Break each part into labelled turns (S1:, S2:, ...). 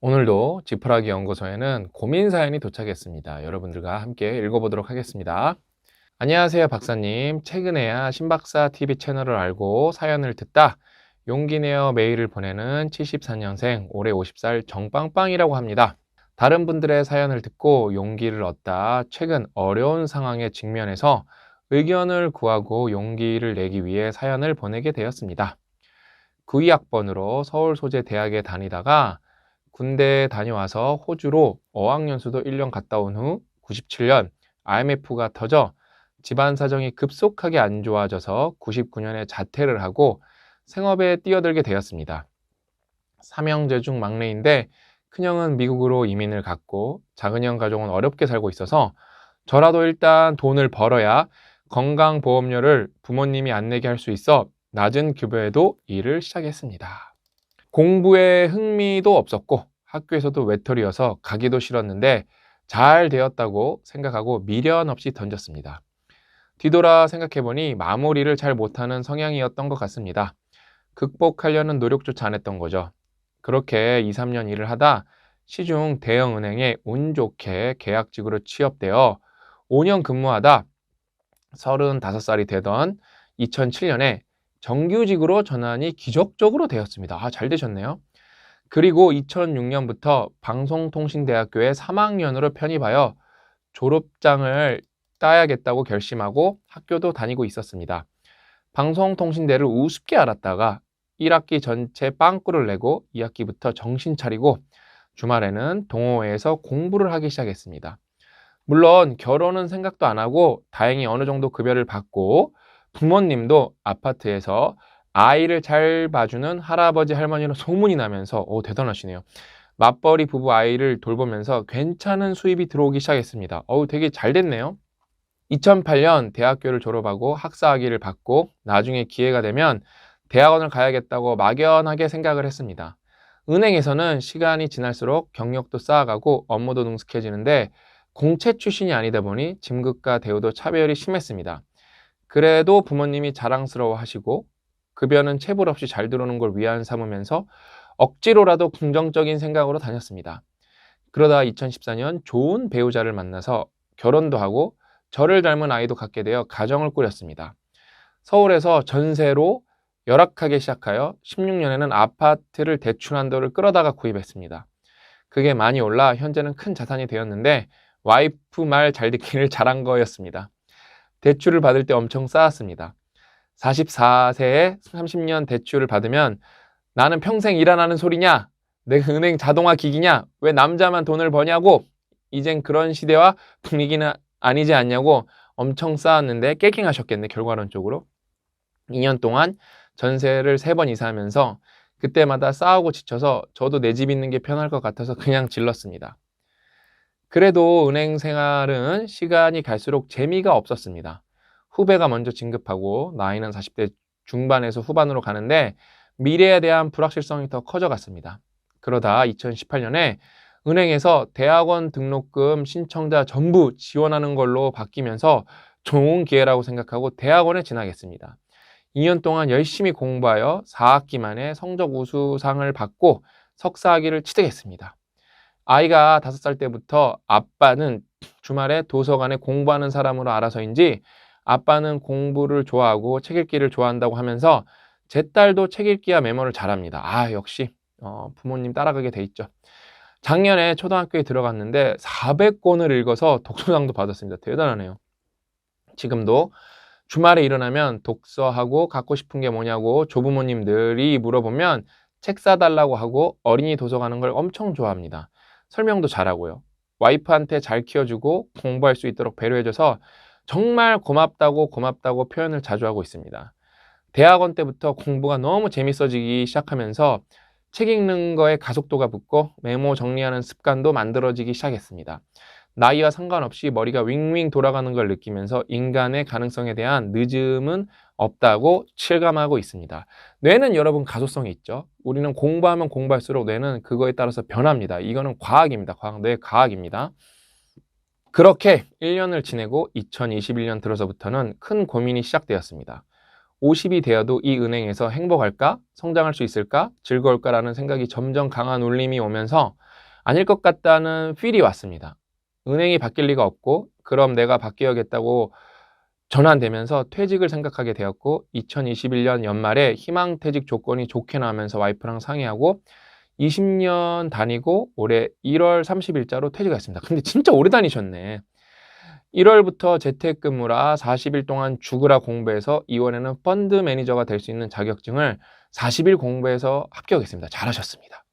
S1: 오늘도 지푸라기 연구소에는 고민 사연이 도착했습니다. 여러분들과 함께 읽어보도록 하겠습니다. 안녕하세요, 박사님. 최근에야 신박사 TV 채널을 알고 사연을 듣다 용기 내어 메일을 보내는 74년생 올해 50살 정빵빵이라고 합니다. 다른 분들의 사연을 듣고 용기를 얻다 최근 어려운 상황에 직면해서 의견을 구하고 용기를 내기 위해 사연을 보내게 되었습니다. 92학번으로 서울 소재 대학에 다니다가 군대에 다녀와서 호주로 어학연수도 1년 갔다 온 후 97년 IMF가 터져 집안 사정이 급속하게 안 좋아져서 99년에 자퇴를 하고 생업에 뛰어들게 되었습니다. 삼형제 중 막내인데 큰형은 미국으로 이민을 갔고 작은형 가족은 어렵게 살고 있어서 저라도 일단 돈을 벌어야 건강보험료를 부모님이 안 내게 할 수 있어 낮은 급여에도 일을 시작했습니다. 공부에 흥미도 없었고 학교에서도 외톨이여서 가기도 싫었는데 잘 되었다고 생각하고 미련 없이 던졌습니다. 뒤돌아 생각해보니 마무리를 잘 못하는 성향이었던 것 같습니다. 극복하려는 노력조차 안 했던 거죠. 그렇게 2, 3년 일을 하다 시중 대형은행에 운 좋게 계약직으로 취업되어 5년 근무하다 35살이 되던 2007년에 정규직으로 전환이 기적적으로 되었습니다. 잘 되셨네요. 그리고 2006년부터 방송통신대학교에 3학년으로 편입하여 졸업장을 따야겠다고 결심하고 학교도 다니고 있었습니다. 방송통신대를 우습게 알았다가 1학기 전체 빵꾸를 내고 2학기부터 정신 차리고 주말에는 동호회에서 공부를 하기 시작했습니다. 물론 결혼은 생각도 안 하고 다행히 어느 정도 급여를 받고 부모님도 아파트에서 아이를 잘 봐주는 할아버지 할머니로 소문이 나면서 대단하시네요. 맞벌이 부부 아이를 돌보면서 괜찮은 수입이 들어오기 시작했습니다. 되게 잘 됐네요. 2008년 대학교를 졸업하고 학사학위를 받고 나중에 기회가 되면 대학원을 가야겠다고 막연하게 생각을 했습니다. 은행에서는 시간이 지날수록 경력도 쌓아가고 업무도 능숙해지는데 공채 출신이 아니다 보니 진급과 대우도 차별이 심했습니다. 그래도 부모님이 자랑스러워 하시고 급여는 체불 없이 잘 들어오는 걸 위안 삼으면서 억지로라도 긍정적인 생각으로 다녔습니다. 그러다 2014년 좋은 배우자를 만나서 결혼도 하고 저를 닮은 아이도 갖게 되어 가정을 꾸렸습니다. 서울에서 전세로 열악하게 시작하여 16년에는 아파트를 대출 한도를 끌어다가 구입했습니다. 그게 많이 올라 현재는 큰 자산이 되었는데 와이프 말 잘 듣기를 잘한 거였습니다. 대출을 받을 때 엄청 쌓았습니다. 44세에 30년 대출을 받으면 나는 평생 일 안 하는 소리냐? 내가 은행 자동화 기기냐? 왜 남자만 돈을 버냐고? 이젠 그런 시대와 분위기는 아니지 않냐고 엄청 쌓았는데 깨갱하셨겠네, 결과론적으로. 2년 동안 전세를 3번 이사하면서 그때마다 싸우고 지쳐서 저도 내 집 있는 게 편할 것 같아서 그냥 질렀습니다. 그래도 은행 생활은 시간이 갈수록 재미가 없었습니다. 후배가 먼저 진급하고 나이는 40대 중반에서 후반으로 가는데 미래에 대한 불확실성이 더 커져갔습니다. 그러다 2018년에 은행에서 대학원 등록금 신청자 전부 지원하는 걸로 바뀌면서 좋은 기회라고 생각하고 대학원에 진학했습니다. 2년 동안 열심히 공부하여 4학기 만에 성적 우수상을 받고 석사학위를 취득했습니다. 아이가 5살 때부터 아빠는 주말에 도서관에 공부하는 사람으로 알아서인지 아빠는 공부를 좋아하고 책 읽기를 좋아한다고 하면서 제 딸도 책 읽기와 메모를 잘합니다. 역시 부모님 따라가게 돼 있죠. 작년에 초등학교에 들어갔는데 400권을 읽어서 독서상도 받았습니다. 대단하네요. 지금도 주말에 일어나면 독서하고 갖고 싶은 게 뭐냐고 조부모님들이 물어보면 책 사달라고 하고 어린이 도서 가는 걸 엄청 좋아합니다. 설명도 잘하고요. 와이프한테 잘 키워주고 공부할 수 있도록 배려해줘서 정말 고맙다고 표현을 자주 하고 있습니다. 대학원 때부터 공부가 너무 재밌어지기 시작하면서 책 읽는 거에 가속도가 붙고 메모 정리하는 습관도 만들어지기 시작했습니다. 나이와 상관없이 머리가 윙윙 돌아가는 걸 느끼면서 인간의 가능성에 대한 늦음은 없다고 실감하고 있습니다. 뇌는 여러분 가소성이 있죠. 우리는 공부하면 공부할수록 뇌는 그거에 따라서 변합니다. 이거는 과학입니다. 뇌 과학입니다. 그렇게 1년을 지내고 2021년 들어서부터는 큰 고민이 시작되었습니다. 50이 되어도 이 은행에서 행복할까? 성장할 수 있을까? 즐거울까라는 생각이 점점 강한 울림이 오면서 아닐 것 같다는 필이 왔습니다. 은행이 바뀔 리가 없고 그럼 내가 바뀌어야겠다고 전환되면서 퇴직을 생각하게 되었고 2021년 연말에 희망퇴직 조건이 좋게 나오면서 와이프랑 상의하고 20년 다니고 올해 1월 30일자로 퇴직했습니다. 근데 진짜 오래 다니셨네. 1월부터 재택근무라 40일 동안 죽으라 공부해서 2월에는 펀드 매니저가 될 수 있는 자격증을 40일 공부해서 합격했습니다. 잘하셨습니다.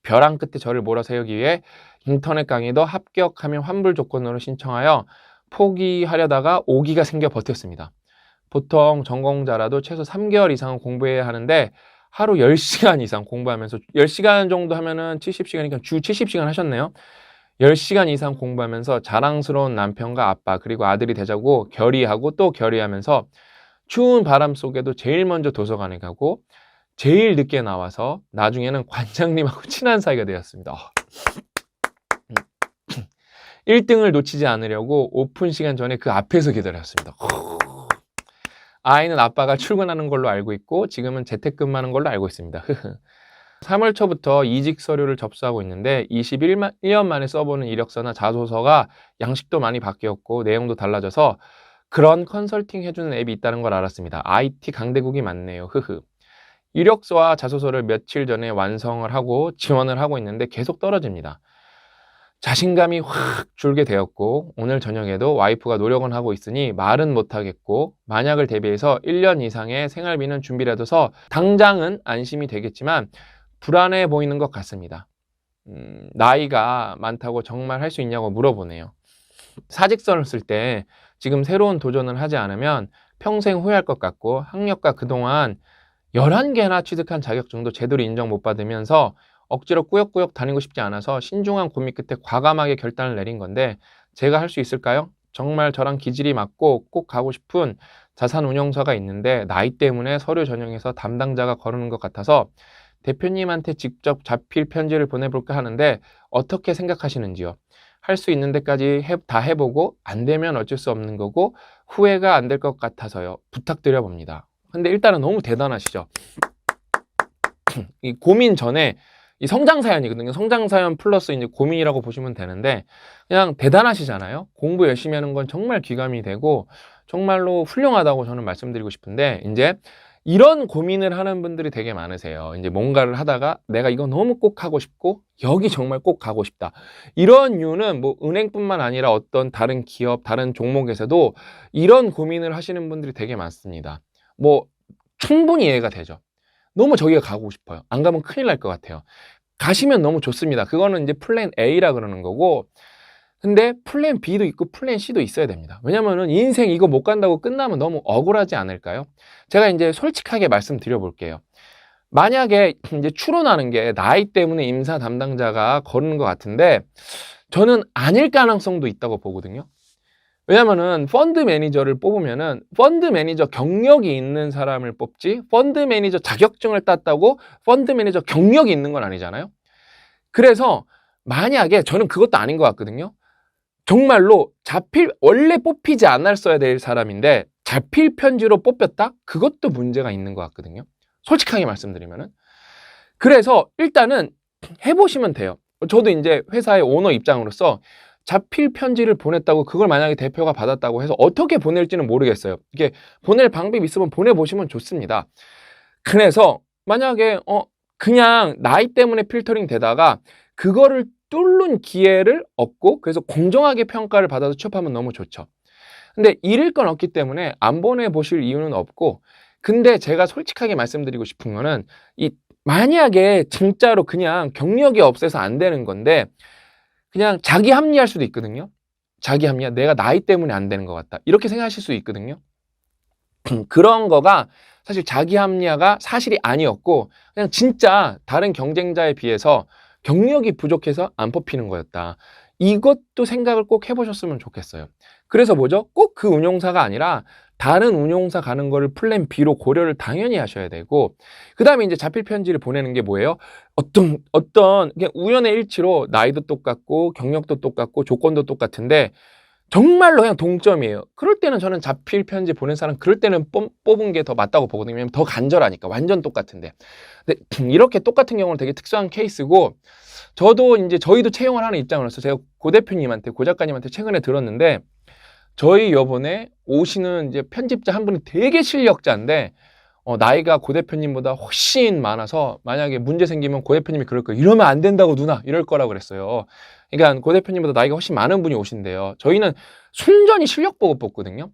S1: 벼랑 끝에 저를 몰아세우기 위해 인터넷 강의도 합격하면 환불 조건으로 신청하여 포기하려다가 오기가 생겨 버텼습니다. 보통 전공자라도 최소 3개월 이상은 공부해야 하는데 하루 10시간 이상 공부하면서 10시간 정도 하면은 70시간이니까 주 70시간 하셨네요. 10시간 이상 공부하면서 자랑스러운 남편과 아빠 그리고 아들이 되자고 결의하고 또 결의하면서 추운 바람 속에도 제일 먼저 도서관에 가고 제일 늦게 나와서 나중에는 관장님하고 친한 사이가 되었습니다. 1등을 놓치지 않으려고 오픈 시간 전에 그 앞에서 기다렸습니다. 아이는 아빠가 출근하는 걸로 알고 있고 지금은 재택근무하는 걸로 알고 있습니다. 3월 초부터 이직 서류를 접수하고 있는데 21년 만에 써보는 이력서나 자소서가 양식도 많이 바뀌었고 내용도 달라져서 그런 컨설팅 해주는 앱이 있다는 걸 알았습니다. IT 강대국이 많네요. 이력서와 자소서를 며칠 전에 완성을 하고 지원을 하고 있는데 계속 떨어집니다. 자신감이 확 줄게 되었고 오늘 저녁에도 와이프가 노력은 하고 있으니 말은 못하겠고 만약을 대비해서 1년 이상의 생활비는 준비를 해둬서 당장은 안심이 되겠지만 불안해 보이는 것 같습니다. 나이가 많다고 정말 할 수 있냐고 물어보네요. 사직서를 쓸 때 지금 새로운 도전을 하지 않으면 평생 후회할 것 같고 학력과 그동안 11개나 취득한 자격증도 제대로 인정 못 받으면서 억지로 꾸역꾸역 다니고 싶지 않아서 신중한 고민 끝에 과감하게 결단을 내린 건데 제가 할 수 있을까요? 정말 저랑 기질이 맞고 꼭 가고 싶은 자산운용사가 있는데 나이 때문에 서류 전형에서 담당자가 거르는 것 같아서 대표님한테 직접 자필 편지를 보내볼까 하는데 어떻게 생각하시는지요? 할 수 있는 데까지 다 해보고 안 되면 어쩔 수 없는 거고 후회가 안 될 것 같아서요. 부탁드려 봅니다. 근데 일단은 너무 대단하시죠? 이 고민 전에 이 성장 사연이거든요. 성장 사연 플러스 이제 고민이라고 보시면 되는데 그냥 대단하시잖아요. 공부 열심히 하는 건 정말 귀감이 되고 정말로 훌륭하다고 저는 말씀드리고 싶은데 이제 이런 고민을 하는 분들이 되게 많으세요. 이제 뭔가를 하다가 내가 이거 너무 꼭 하고 싶고 여기 정말 꼭 가고 싶다. 이런 이유는 뭐 은행뿐만 아니라 어떤 다른 기업, 다른 종목에서도 이런 고민을 하시는 분들이 되게 많습니다. 뭐 충분히 이해가 되죠. 너무 저기가 가고 싶어요. 안 가면 큰일 날 것 같아요. 가시면 너무 좋습니다. 그거는 이제 플랜 A라 그러는 거고 근데 플랜 B도 있고 플랜 C도 있어야 됩니다. 왜냐면은 인생 이거 못 간다고 끝나면 너무 억울하지 않을까요? 제가 이제 솔직하게 말씀드려 볼게요. 만약에 이제 추론하는 게 나이 때문에 임사 담당자가 거르는 것 같은데 저는 아닐 가능성도 있다고 보거든요. 왜냐면은 펀드 매니저를 뽑으면은 펀드 매니저 경력이 있는 사람을 뽑지 펀드 매니저 자격증을 땄다고 펀드 매니저 경력이 있는 건 아니잖아요. 그래서 만약에 저는 그것도 아닌 것 같거든요. 정말로 원래 뽑히지 않았어야 될 사람인데 자필 편지로 뽑혔다? 그것도 문제가 있는 것 같거든요. 솔직하게 말씀드리면은. 그래서 일단은 해보시면 돼요. 저도 이제 회사의 오너 입장으로서 자필 편지를 보냈다고 그걸 만약에 대표가 받았다고 해서 어떻게 보낼지는 모르겠어요. 이게 보낼 방법이 있으면 보내보시면 좋습니다. 그래서 만약에 그냥 나이 때문에 필터링 되다가 그거를 뚫는 기회를 얻고 그래서 공정하게 평가를 받아서 취업하면 너무 좋죠. 근데 잃을 건 없기 때문에 안 보내보실 이유는 없고 근데 제가 솔직하게 말씀드리고 싶은 거는 만약에 진짜로 그냥 경력이 없어서 안 되는 건데 그냥 자기 합리화할 수도 있거든요. 자기 합리화. 내가 나이 때문에 안 되는 것 같다. 이렇게 생각하실 수 있거든요. 그런 거가 사실 자기 합리화가 사실이 아니었고 그냥 진짜 다른 경쟁자에 비해서 경력이 부족해서 안 뽑히는 거였다. 이것도 생각을 꼭 해보셨으면 좋겠어요. 그래서 뭐죠? 꼭 그 운용사가 아니라 다른 운용사 가는 거를 플랜 B로 고려를 당연히 하셔야 되고 그 다음에 이제 자필 편지를 보내는 게 뭐예요? 어떤 그냥 우연의 일치로 나이도 똑같고 경력도 똑같고 조건도 똑같은데 정말로 그냥 동점이에요. 그럴 때는 저는 자필 편지 보낸 사람 그럴 때는 뽑은 게 더 맞다고 보거든요. 왜냐면 더 간절하니까. 완전 똑같은데. 근데 이렇게 똑같은 경우는 되게 특수한 케이스고, 저도 이제 저희도 채용을 하는 입장으로서 제가 고 대표님한테, 고 작가님한테 최근에 들었는데, 저희 요번에 오시는 이제 편집자 한 분이 되게 실력자인데, 나이가 고 대표님보다 훨씬 많아서 만약에 문제 생기면 고 대표님이 그럴 거예요. 이러면 안 된다고 누나 이럴 거라고 그랬어요. 그러니까 고 대표님보다 나이가 훨씬 많은 분이 오신대요. 저희는 순전히 실력 보고 뽑거든요.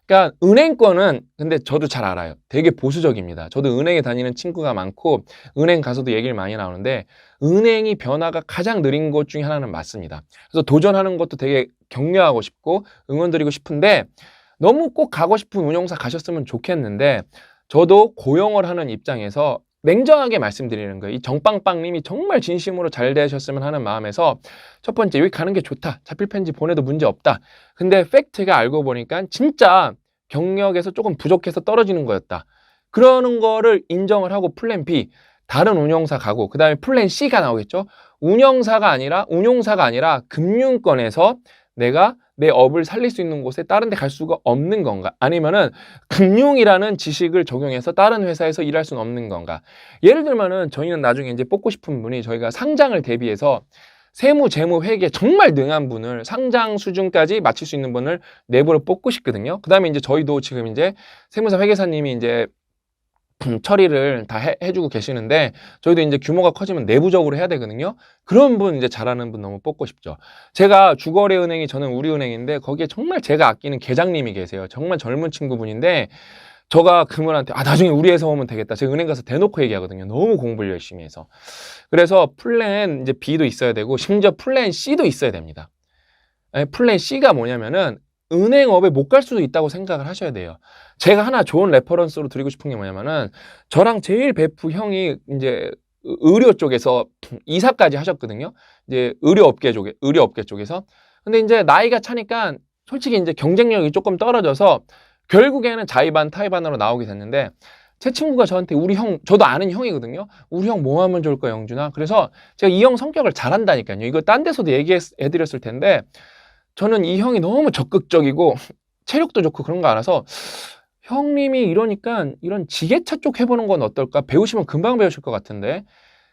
S1: 그러니까 은행권은 근데 저도 잘 알아요. 되게 보수적입니다. 저도 은행에 다니는 친구가 많고 은행 가서도 얘기를 많이 나오는데 은행이 변화가 가장 느린 것 중에 하나는 맞습니다. 그래서 도전하는 것도 되게 격려하고 싶고 응원드리고 싶은데 너무 꼭 가고 싶은 운용사 가셨으면 좋겠는데 저도 고용을 하는 입장에서 냉정하게 말씀드리는 거예요. 이 정빵빵님이 정말 진심으로 잘 되셨으면 하는 마음에서 첫 번째 여기 가는 게 좋다. 자필 편지 보내도 문제 없다. 근데 팩트가 알고 보니까 진짜 경력에서 조금 부족해서 떨어지는 거였다. 그러는 거를 인정을 하고 플랜 B 다른 운용사 가고 그 다음에 플랜 C가 나오겠죠. 운용사가 아니라 금융권에서 내가 내 업을 살릴 수 있는 곳에 다른 데 갈 수가 없는 건가? 아니면은 금융이라는 지식을 적용해서 다른 회사에서 일할 수는 없는 건가? 예를 들면은 저희는 나중에 이제 뽑고 싶은 분이 저희가 상장을 대비해서 세무, 재무, 회계 정말 능한 분을 상장 수준까지 맞출 수 있는 분을 내부로 뽑고 싶거든요. 그 다음에 이제 저희도 지금 이제 세무사 회계사님이 이제 처리를 다 해주고 계시는데 저희도 이제 규모가 커지면 내부적으로 해야 되거든요. 그런 분 이제 잘하는 분 너무 뽑고 싶죠. 제가 주거래은행이 저는 우리은행인데 거기에 정말 제가 아끼는 계장님이 계세요. 정말 젊은 친구분인데 저가 그분한테 나중에 우리 회사 오면 되겠다. 제가 은행 가서 대놓고 얘기하거든요. 너무 공부를 열심히 해서. 그래서 플랜 이제 B도 있어야 되고 심지어 플랜 C도 있어야 됩니다. 플랜 C가 뭐냐면은 은행업에 못 갈 수도 있다고 생각을 하셔야 돼요. 제가 하나 좋은 레퍼런스로 드리고 싶은 게 뭐냐면은 저랑 제일 베프 형이 이제 의료 쪽에서 이사까지 하셨거든요. 이제 의료업계 쪽에서. 근데 이제 나이가 차니까 솔직히 이제 경쟁력이 조금 떨어져서 결국에는 자의반 타의반으로 나오게 됐는데 제 친구가 저한테 우리 형, 저도 아는 형이거든요. 우리 형 뭐 하면 좋을까, 영준아? 그래서 제가 이 형 성격을 잘 안다니까요. 이거 딴 데서도 얘기해드렸을 텐데 저는 이 형이 너무 적극적이고 체력도 좋고 그런 거 알아서 형님이 이러니까 이런 지게차 쪽 해보는 건 어떨까? 배우시면 금방 배우실 것 같은데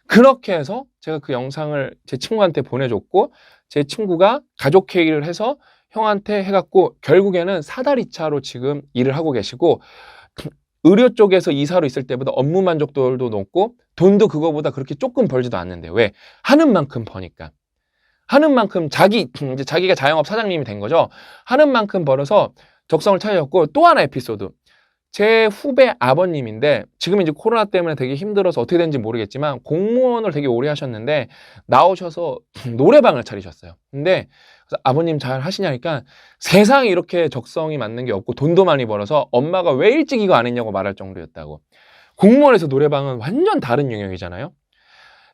S1: 그렇게 해서 제가 그 영상을 제 친구한테 보내줬고 제 친구가 가족 회의를 해서 형한테 해갖고 결국에는 사다리차로 지금 일을 하고 계시고 의료 쪽에서 이사로 있을 때보다 업무 만족도도 높고 돈도 그거보다 그렇게 조금 벌지도 않는데 왜? 하는 만큼 버니까. 하는 만큼 이제 자기가 자영업 사장님이 된 거죠. 하는 만큼 벌어서 적성을 찾았고 또 하나 에피소드. 제 후배 아버님인데 지금 이제 코로나 때문에 되게 힘들어서 어떻게 된지 모르겠지만 공무원을 되게 오래 하셨는데 나오셔서 노래방을 차리셨어요. 근데 아버님 잘 하시냐니까 세상에 이렇게 적성이 맞는 게 없고 돈도 많이 벌어서 엄마가 왜 일찍 이거 안 했냐고 말할 정도였다고. 공무원에서 노래방은 완전 다른 영역이잖아요.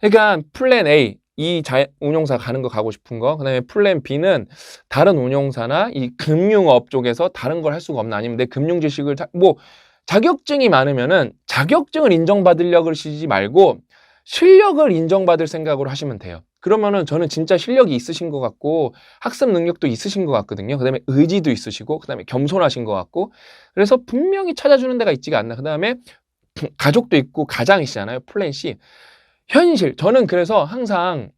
S1: 그러니까 플랜 A 이 운용사 가는 거 가고 싶은 거, 그 다음에 플랜 B는 다른 운용사나 이 금융업 쪽에서 다른 걸 할 수가 없나, 아니면 내 금융 지식을 자격증이 많으면은 자격증을 인정받으려고 그러시지 말고 실력을 인정받을 생각으로 하시면 돼요. 그러면은 저는 진짜 실력이 있으신 것 같고 학습 능력도 있으신 것 같거든요. 그 다음에 의지도 있으시고 그 다음에 겸손하신 것 같고 그래서 분명히 찾아주는 데가 있지가 않나. 그 다음에 가족도 있고 가장이시잖아요. 플랜 C. 현실. 저는 그래서 항상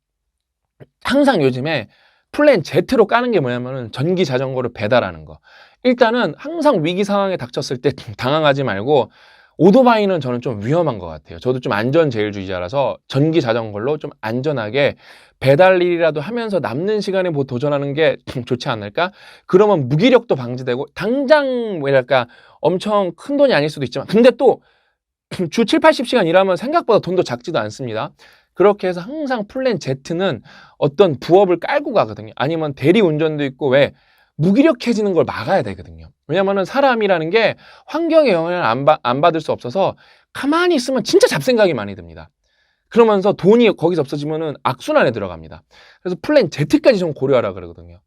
S1: 요즘에 플랜 Z로 까는 게 뭐냐면은 전기 자전거를 배달하는 거. 일단은 항상 위기 상황에 닥쳤을 때 당황하지 말고 오토바이는 저는 좀 위험한 것 같아요. 저도 좀 안전제일주의자라서 전기 자전거로 좀 안전하게 배달 일이라도 하면서 남는 시간에 뭐 도전하는 게 좋지 않을까? 그러면 무기력도 방지되고 당장 뭐랄까 엄청 큰 돈이 아닐 수도 있지만 근데 또 주 7, 80시간 일하면 생각보다 돈도 작지도 않습니다. 그렇게 해서 항상 플랜 Z는 어떤 부업을 깔고 가거든요. 아니면 대리 운전도 있고 왜 무기력해지는 걸 막아야 되거든요. 왜냐면은 사람이라는 게 환경의 영향을 안 받을 수 없어서 가만히 있으면 진짜 잡생각이 많이 듭니다. 그러면서 돈이 거기서 없어지면은 악순환에 들어갑니다. 그래서 플랜 Z까지 좀 고려하라 그러거든요.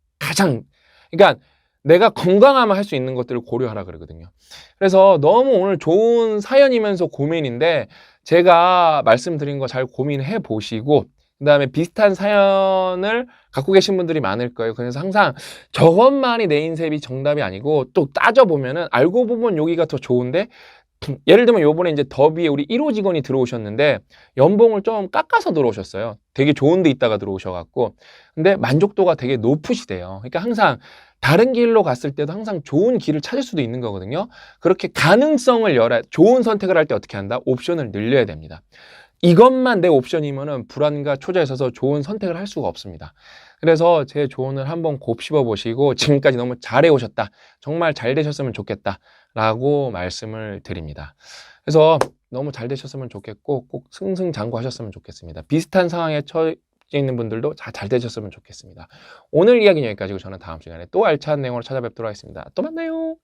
S1: 그러니까 내가 건강하면 할 수 있는 것들을 고려하라 그러거든요. 그래서 너무 오늘 좋은 사연이면서 고민인데 제가 말씀드린 거 잘 고민해 보시고 그 다음에 비슷한 사연을 갖고 계신 분들이 많을 거예요. 그래서 항상 저것만이 내 인생이 정답이 아니고 또 따져보면은 알고 보면 여기가 더 좋은데 예를 들면 요번에 이제 더비에 우리 1호 직원이 들어오셨는데 연봉을 좀 깎아서 들어오셨어요. 되게 좋은 데 있다가 들어오셔갖고. 근데 만족도가 되게 높으시대요. 그러니까 항상 다른 길로 갔을 때도 항상 좋은 길을 찾을 수도 있는 거거든요. 그렇게 가능성을 좋은 선택을 할 때 어떻게 한다? 옵션을 늘려야 됩니다. 이것만 내 옵션이면은 불안과 초조에 있어서 좋은 선택을 할 수가 없습니다. 그래서 제 조언을 한번 곱씹어 보시고 지금까지 너무 잘해 오셨다. 정말 잘 되셨으면 좋겠다. 라고 말씀을 드립니다. 그래서 너무 잘 되셨으면 좋겠고 꼭 승승장구하셨으면 좋겠습니다. 비슷한 상황에 처해 있는 분들도 잘 되셨으면 좋겠습니다. 오늘 이야기는 여기까지고 저는 다음 시간에 또 알찬 내용으로 찾아뵙도록 하겠습니다. 또 만나요.